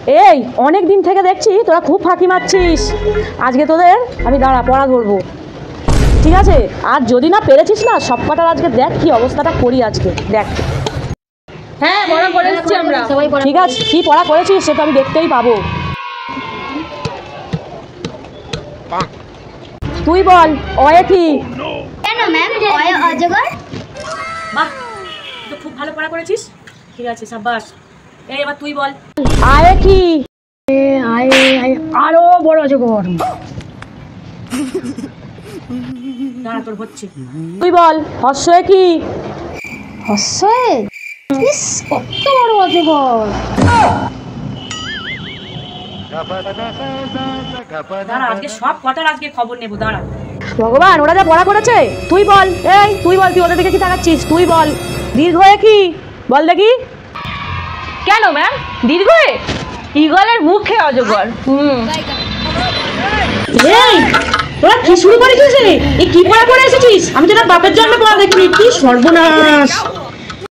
এই অনেক দিন থেকে দেখছি তোরা খুব ফাঁকি মারছিস। আজকে তোদের আমি দাঁড়া পড়া ধরবো, ঠিক আছে? আর যদি না পেরেছিস না, সব কটার আজকে দেখ কি অবস্থাটা করি আজকে, দেখ। হ্যাঁ পড়া করে এসেছি আমরা। ঠিক আছে, কি পড়া করেছিস সেটা আমি দেখতেই পাবো। তুই বল অয়ে কি? কেন ম্যাম অয়ে অজগর? বাহ, তো খুব ভালো পড়া করেছিস, ঠিক আছে সাবাস। এই এবার তুই বল আয়ে কি? আয়ে আরো বড় অজগর। দাঁড়া তোর হচ্ছে। তুই বল হর্ষয়ে কি? হর্ষয়ে ইস কত বড় অজগর। দাঁড়া আজকে সব কটার আজকে খবর নেব, দাঁড়া। ভগবান, ওরা যা পড়া করেছে। তুই বল, এই তুই বল, তুই ওদের দিকে কি তাকাচ্ছিস? তুই বল দীর্ঘয়ে কি? বল দেখি। কেন ম্যাম দীর্ঘয়ে? ঈগলের মুখে অজগর। এই তোরা কি শুরু করেছিস রে? এই কি পড়া করে এসেছিস? আমি তো না বাপের জন্য পড়া দেখিনি, কি সর্বনাশ।